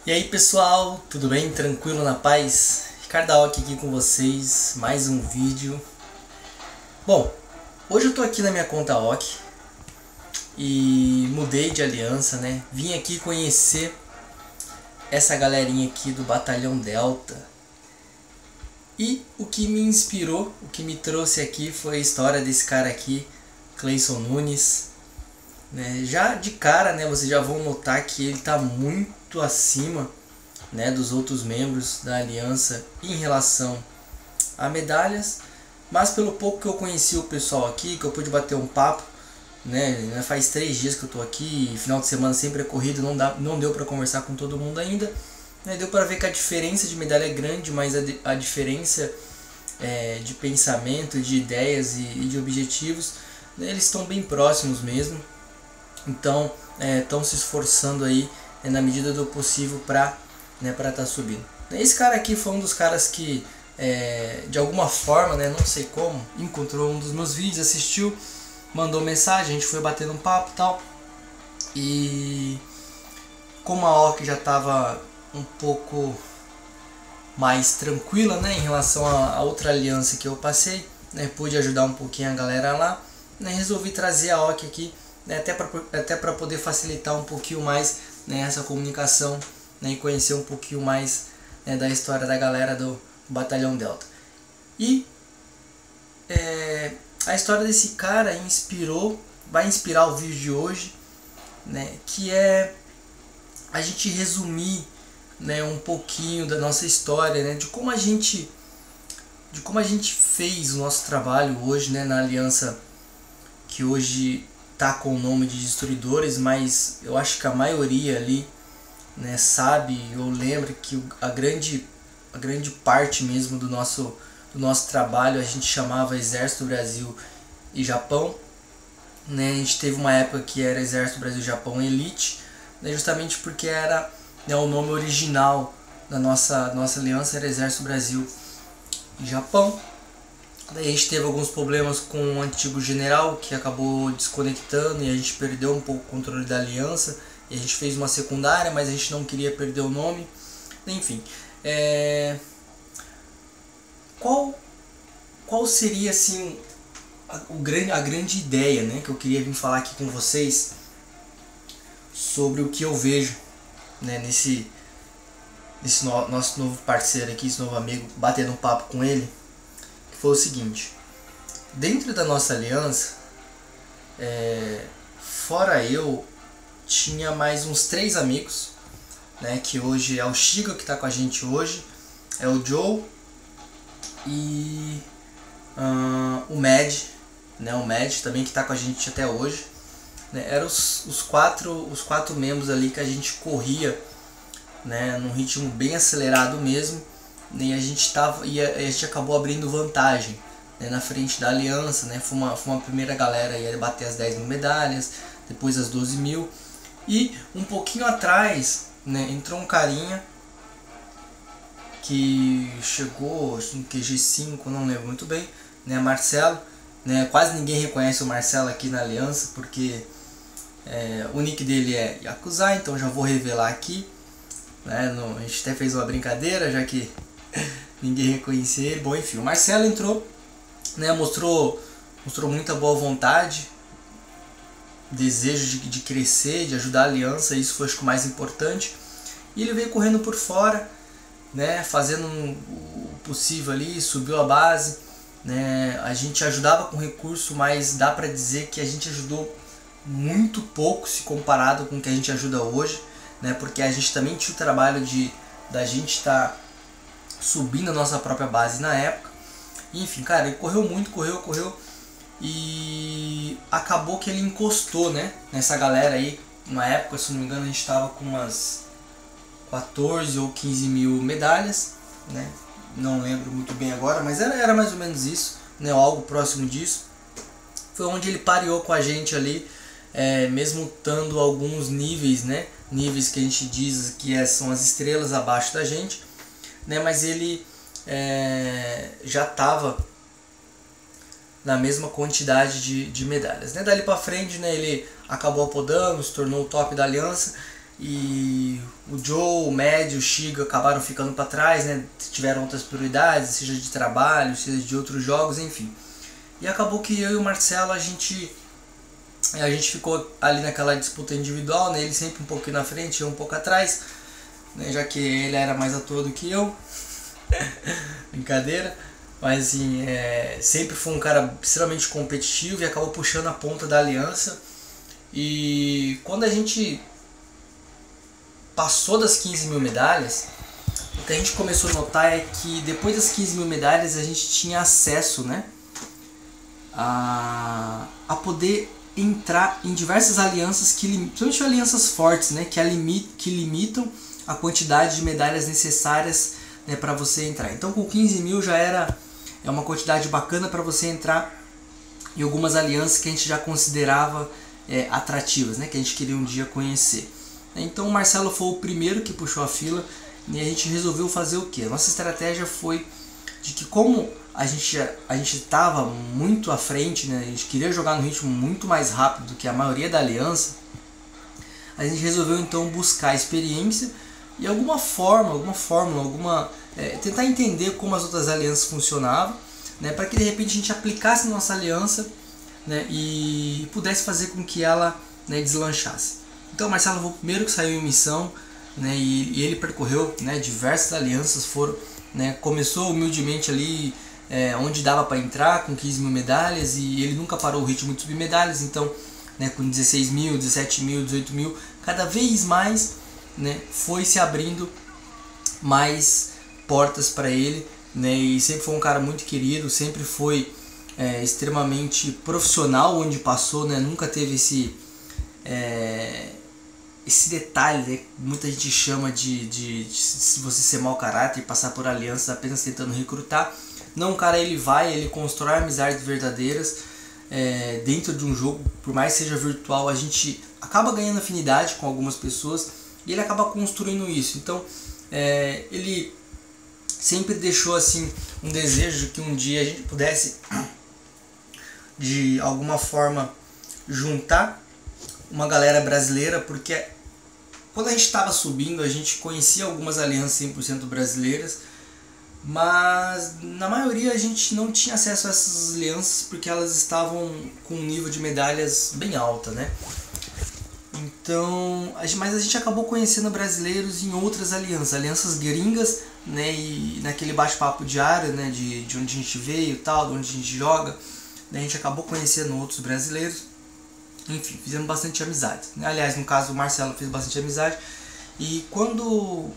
E aí pessoal, tudo bem? Tranquilo, na paz? Ricardo Aoki aqui com vocês, mais um vídeo. Bom, hoje eu tô aqui na minha conta Aoki e mudei de aliança, né? Vim aqui conhecer essa galerinha aqui do Batalhão Delta. E o que me inspirou, o que me trouxe aqui foi a história desse cara aqui, Cleison Nunes. Já de cara, né, vocês já vão notar que ele está muito acima, né, dos outros membros da aliança em relação a medalhas, mas pelo pouco que eu conheci o pessoal aqui, que eu pude bater um papo, né, faz 3 dias que eu tô aqui, final de semana sempre é corrido, não deu para conversar com todo mundo ainda, né, deu para ver que a diferença de medalha é grande, mas a diferença de pensamento, de ideias e de objetivos, né, eles estão bem próximos mesmo. Então estão se esforçando aí na medida do possível para estar subindo. Esse cara aqui foi um dos caras que de alguma forma, né, não sei como, encontrou um dos meus vídeos, assistiu, mandou mensagem, a gente foi batendo um papo e tal. E como a Aoki já estava um pouco mais tranquila, né, em relação a outra aliança que eu passei, né, pude ajudar um pouquinho a galera lá, né, resolvi trazer a Aoki aqui, né, até para poder facilitar um pouquinho mais, né, essa comunicação, né, e conhecer um pouquinho mais, né, da história da galera do Batalhão Delta. E a história desse cara vai inspirar o vídeo de hoje, né, que é a gente resumir, né, um pouquinho da nossa história, né, de como a gente fez o nosso trabalho hoje, né, na aliança que hoje tá com o nome de Destruidores, mas eu acho que a maioria ali, né, sabe ou lembra que a grande parte mesmo do nosso trabalho a gente chamava Exército Brasil e Japão, né? A gente teve uma época que era Exército Brasil e Japão Elite, né, justamente porque era, né, o nome original da nossa aliança era Exército Brasil e Japão. Daí a gente teve alguns problemas com o antigo general que acabou desconectando e a gente perdeu um pouco o controle da aliança. E a gente fez uma secundária, mas a gente não queria perder o nome. Enfim, qual seria assim a grande ideia, né, que eu queria vir falar aqui com vocês sobre o que eu vejo, né, nesse nosso novo parceiro aqui, esse novo amigo, batendo um papo com ele. Foi o seguinte: dentro da nossa aliança, fora eu, tinha mais uns 3 amigos, né, que hoje é o Shiga que está com a gente hoje, é o Joe e o Mad, né, o Mad também que está com a gente até hoje, né, eram os quatro membros ali que a gente corria, né, num ritmo bem acelerado mesmo. E a gente acabou abrindo vantagem, né, na frente da aliança, né, foi uma primeira galera a bater as 10 mil medalhas, depois as 12 mil, e um pouquinho atrás, né, entrou um carinha que chegou no QG5, não lembro muito bem, né, Marcelo, né, quase ninguém reconhece o Marcelo aqui na aliança, porque o nick dele é Yakuza, então já vou revelar aqui, né, a gente até fez uma brincadeira, já que ninguém reconhecia ele. Bom, enfim, o Marcelo entrou, né, mostrou muita boa vontade, desejo de crescer, de ajudar a aliança, isso foi, acho que, o mais importante. E ele veio correndo por fora, né, fazendo o possível ali, subiu a base, né, a gente ajudava com recurso, mas dá pra dizer que a gente ajudou muito pouco se comparado com o que a gente ajuda hoje, né, porque a gente também tinha o trabalho da gente estar subindo a nossa própria base na época. Enfim, cara, ele correu muito, correu e acabou que ele encostou, né, nessa galera aí. Na época, se não me engano, a gente estava com umas 14 ou 15 mil medalhas, né, não lembro muito bem agora, mas era mais ou menos isso, né, algo próximo disso. Foi onde ele pareou com a gente ali, mesmo estando alguns níveis, né, níveis que a gente diz que são as estrelas abaixo da gente, né, mas ele já estava na mesma quantidade de medalhas, né. Dali para frente, né, ele acabou apodando, se tornou o top da aliança e o Joe, o Mad, o Shiga acabaram ficando para trás, né? Tiveram outras prioridades, seja de trabalho, seja de outros jogos, enfim. E acabou que eu e o Marcelo, a gente ficou ali naquela disputa individual, né? Ele sempre um pouquinho na frente, eu um pouco atrás, né? Já que ele era mais ator do que eu. Brincadeira. Mas assim, sempre foi um cara extremamente competitivo e acabou puxando a ponta da aliança. E quando a gente passou das 15 mil medalhas, o que a gente começou a notar é que depois das 15 mil medalhas a gente tinha acesso, né, a poder entrar em diversas alianças, principalmente alianças fortes, né, que limitam a quantidade de medalhas necessárias, né, para você entrar. Então com 15 mil já é uma quantidade bacana para você entrar em algumas alianças que a gente já considerava atrativas, né, que a gente queria um dia conhecer. Então o Marcelo foi o primeiro que puxou a fila e a gente resolveu fazer o que? A nossa estratégia foi de que, como a gente estava muito à frente, né, a gente queria jogar no ritmo muito mais rápido do que a maioria da aliança, a gente resolveu então buscar experiência e alguma fórmula, tentar entender como as outras alianças funcionavam, né, para que de repente a gente aplicasse nossa aliança, né, e pudesse fazer com que ela, né, deslanchasse. Então o Marcelo foi o primeiro que saiu em missão, né, e ele percorreu, né, diversas alianças, né, começou humildemente ali onde dava para entrar, com 15 mil medalhas, e ele nunca parou o ritmo de subir medalhas. Então, né, com 16 mil, 17 mil, 18 mil, cada vez mais, né, foi se abrindo mais portas para ele, né, e sempre foi um cara muito querido, sempre foi extremamente profissional onde passou, né, nunca teve esse detalhe, né, muita gente chama de você ser mau caráter e passar por alianças apenas tentando recrutar. Não, o cara ele constrói amizades verdadeiras dentro de um jogo, por mais que seja virtual, a gente acaba ganhando afinidade com algumas pessoas e ele acaba construindo isso. Então ele sempre deixou assim um desejo de que um dia a gente pudesse de alguma forma juntar uma galera brasileira, porque quando a gente estava subindo a gente conhecia algumas alianças 100% brasileiras, mas na maioria a gente não tinha acesso a essas alianças porque elas estavam com um nível de medalhas bem alta, né? Então, mas a gente acabou conhecendo brasileiros em outras alianças gringas, né? E naquele bate-papo diário, né? De onde a gente veio e tal, de onde a gente joga, né? A gente acabou conhecendo outros brasileiros. Enfim, fizemos bastante amizade. Aliás, no caso o Marcelo fez bastante amizade. E quando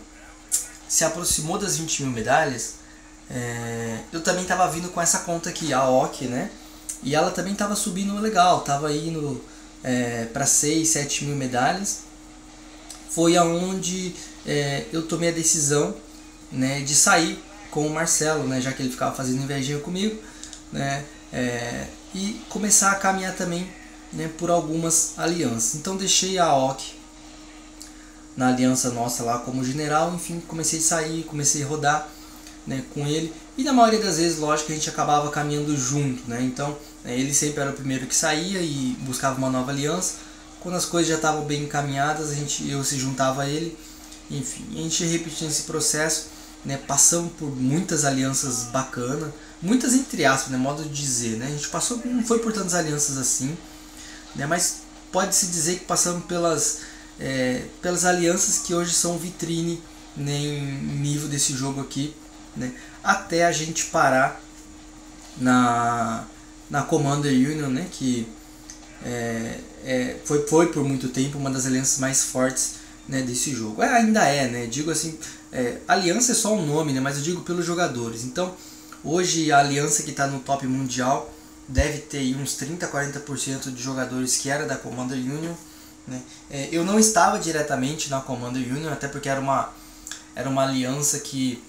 se aproximou das 20 mil medalhas, eu também estava vindo com essa conta aqui, a OK, né? E ela também estava subindo legal, estava indo para 6, 7 mil medalhas. Foi aonde eu tomei a decisão, né, de sair com o Marcelo, né, já que ele ficava fazendo invejinha comigo, né, e começar a caminhar também, né, por algumas alianças. Então deixei a OK na aliança nossa lá como general, enfim, comecei a sair, comecei a rodar, né, com ele, e na maioria das vezes, lógico, a gente acabava caminhando junto, né, então ele sempre era o primeiro que saía e buscava uma nova aliança. Quando as coisas já estavam bem encaminhadas, eu se juntava a ele, enfim, a gente repetia esse processo, né, passamos por muitas alianças bacanas, muitas entre aspas, né, modo de dizer, né, a gente passou, não foi por tantas alianças assim, né, mas pode-se dizer que passamos pelas alianças que hoje são vitrine, né, em nível desse jogo aqui, né, até a gente parar na Commander Union, né, que foi por muito tempo uma das alianças mais fortes, né, desse jogo. Ainda né, digo assim, aliança é só um nome, né, mas eu digo pelos jogadores. Então hoje a aliança que está no top mundial deve ter uns 30-40% de jogadores que era da Commander Union, né. Eu não estava diretamente na Commander Union, até porque era uma aliança que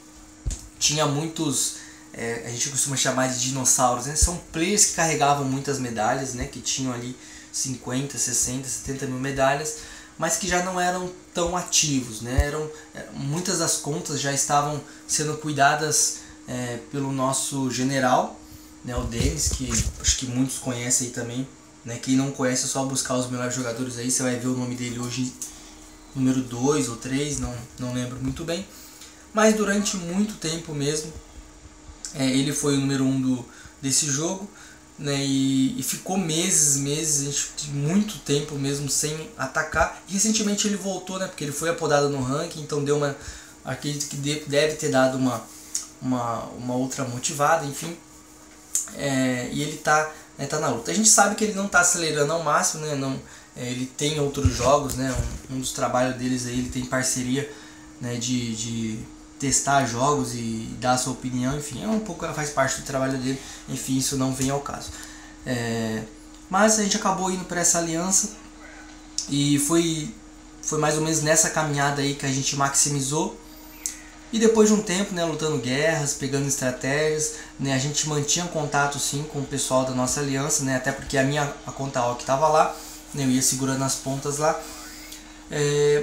tinha muitos, a gente costuma chamar de dinossauros, né? São players que carregavam muitas medalhas, né? Que tinham ali 50, 60, 70 mil medalhas, mas que já não eram tão ativos, né? Muitas das contas já estavam sendo cuidadas pelo nosso general, né? O Denis, que acho que muitos conhecem aí também, né? Quem não conhece é só buscar os melhores jogadores aí, você vai ver o nome dele hoje número 2 ou 3, não lembro muito bem. Mas durante muito tempo mesmo, ele foi o número 1 desse jogo, né, e ficou meses, muito tempo mesmo sem atacar. E recentemente ele voltou, né, porque ele foi apodado no ranking, então deu uma, acredito que deve ter dado uma outra motivada, enfim. E ele tá na luta. A gente sabe que ele não está acelerando ao máximo, né, ele tem outros jogos, né, um dos trabalhos deles aí, ele tem parceria, né, de testar jogos e dar a sua opinião, enfim, faz parte do trabalho dele, enfim, isso não vem ao caso. Mas a gente acabou indo para essa aliança e foi mais ou menos nessa caminhada aí que a gente maximizou. E depois de um tempo, né, lutando guerras, pegando estratégias, né, a gente mantinha contato sim com o pessoal da nossa aliança, né, até porque a conta OC estava lá, né, eu ia segurando as pontas lá.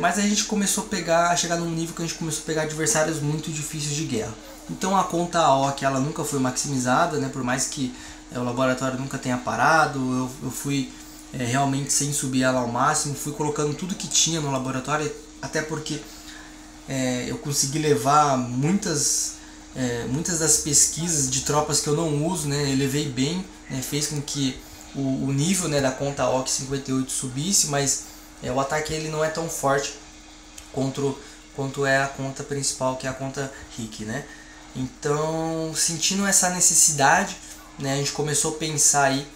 Mas a gente começou a chegar num nível que a gente começou a pegar adversários muito difíceis de guerra. Então a conta OC ela nunca foi maximizada, né, por mais que o laboratório nunca tenha parado, eu fui realmente sem subir ela ao máximo, fui colocando tudo que tinha no laboratório, até porque eu consegui levar muitas das pesquisas de tropas que eu não uso, né, eu levei bem, né, fez com que o nível, né, da conta OC 58 subisse, mas o ataque ele não é tão forte quanto é a conta principal, que é a conta RIC, né? Então, sentindo essa necessidade, né, a gente começou a pensar aí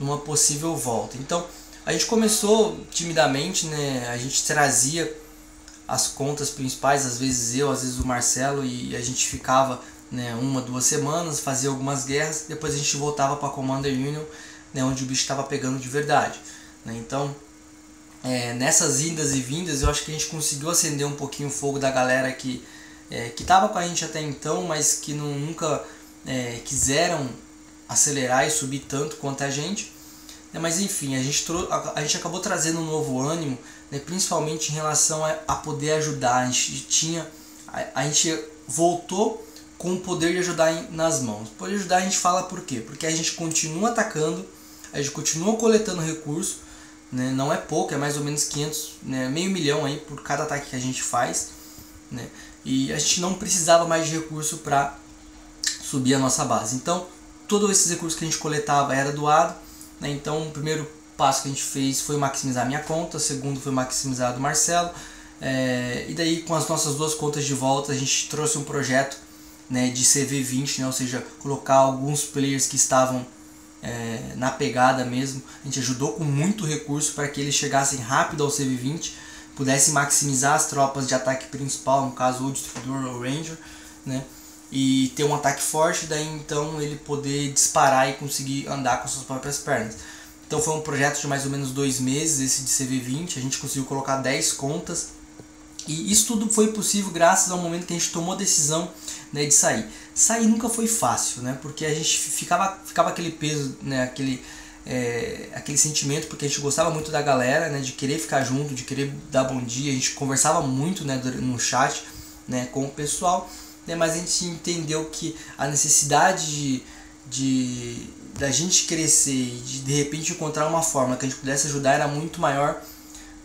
numa possível volta. Então, a gente começou timidamente, né, a gente trazia as contas principais, às vezes eu, às vezes o Marcelo, e a gente ficava, né, 1, 2 semanas, fazia algumas guerras, depois a gente voltava para a Commander Union, né, onde o bicho estava pegando de verdade, né? Então, nessas idas e vindas, eu acho que a gente conseguiu acender um pouquinho o fogo da galera que estava com a gente até então, mas que nunca quiseram acelerar e subir tanto quanto a gente. Mas enfim, a gente acabou trazendo um novo ânimo, né, principalmente em relação a poder ajudar. A gente voltou com o poder de ajudar nas mãos. Poder de ajudar a gente fala por quê? Porque a gente continua atacando, a gente continua coletando recursos, né, não é pouco, é mais ou menos 500, né, meio milhão aí por cada ataque que a gente faz, né, e a gente não precisava mais de recurso para subir a nossa base. Então, todos esses recursos que a gente coletava era doado, né, então o primeiro passo que a gente fez foi maximizar a minha conta, o segundo foi maximizar a do Marcelo, e daí com as nossas 2 contas de volta a gente trouxe um projeto, né, de CV20, né, ou seja, colocar alguns players que estavam na pegada mesmo. A gente ajudou com muito recurso para que eles chegassem rápido ao CV20, pudessem maximizar as tropas de ataque principal, no caso o Destruidor ou Ranger, né, e ter um ataque forte, daí então ele poder disparar e conseguir andar com suas próprias pernas. Então foi um projeto de mais ou menos 2 meses, esse de CV20, a gente conseguiu colocar 10 contas, e isso tudo foi possível graças ao momento que a gente tomou a decisão, né, de sair. Sair nunca foi fácil, né, porque a gente ficava aquele peso, né, aquele sentimento, porque a gente gostava muito da galera, né, de querer ficar junto, de querer dar bom dia, a gente conversava muito, né, no chat, né, com o pessoal, né, mas a gente entendeu que a necessidade da gente crescer e de repente encontrar uma forma que a gente pudesse ajudar era muito maior,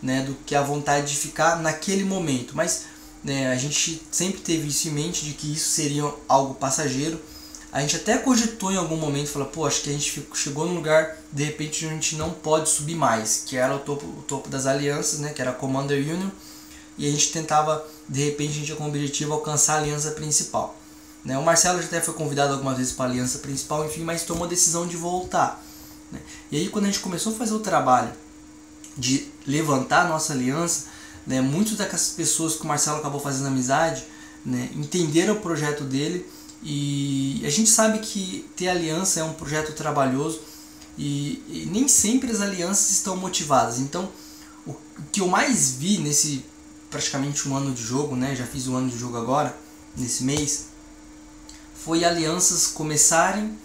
né, do que a vontade de ficar naquele momento. Mas, né, a gente sempre teve isso em mente, de que isso seria algo passageiro. A gente até cogitou em algum momento, falou, pô, acho que a gente chegou num lugar, de repente, onde a gente não pode subir mais, que era o topo das alianças, né, que era a Commander Union, e a gente tentava, de repente, a gente tinha como objetivo alcançar a aliança principal. Né, o Marcelo já até foi convidado algumas vezes para a aliança principal, enfim, mas tomou a decisão de voltar. Né. E aí, quando a gente começou a fazer o trabalho de levantar a nossa aliança, né, muitas daquelas pessoas que o Marcelo acabou fazendo amizade, né, entenderam o projeto dele, e a gente sabe que ter aliança é um projeto trabalhoso e nem sempre as alianças estão motivadas. Então, o que eu mais vi nesse praticamente 1 ano de jogo, né, já fiz 1 ano de jogo agora, nesse mês, foi alianças começarem,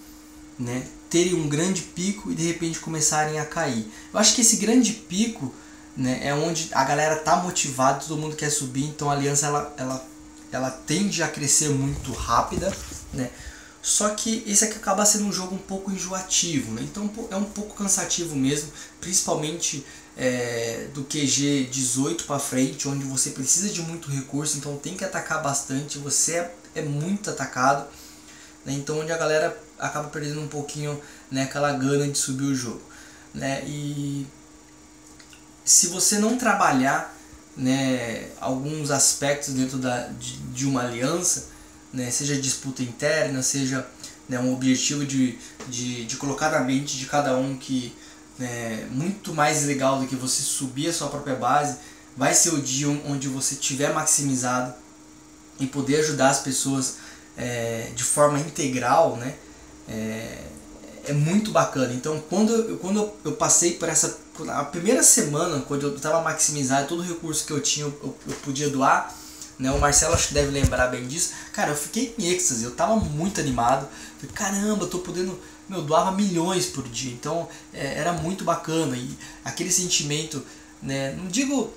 né, terem um grande pico e de repente começarem a cair. Eu acho que esse grande pico, né, é onde a galera tá motivada, todo mundo quer subir, então a aliança ela tende a crescer muito rápida, né? Só que esse aqui acaba sendo um jogo um pouco enjoativo, né? Então é um pouco cansativo mesmo, principalmente do QG 18 para frente, onde você precisa de muito recurso, então tem que atacar bastante, você é muito atacado, né? Então onde a galera acaba perdendo um pouquinho, né, aquela gana de subir o jogo, né? E se você não trabalhar, né, alguns aspectos dentro de uma aliança, né, seja disputa interna, seja, né, um objetivo de colocar na mente de cada um que, né, muito mais legal do que você subir a sua própria base, vai ser o dia onde você tiver maximizado e poder ajudar as pessoas de forma integral, né, é muito bacana. Então quando eu passei por a primeira semana, quando eu estava maximizado, todo o recurso que eu tinha eu podia doar, né? O Marcelo acho que deve lembrar bem disso. Cara, eu fiquei em êxtase, eu tava muito animado. Falei, caramba, eu tô podendo... Eu doava milhões por dia, então era muito bacana. E aquele sentimento, né? Não digo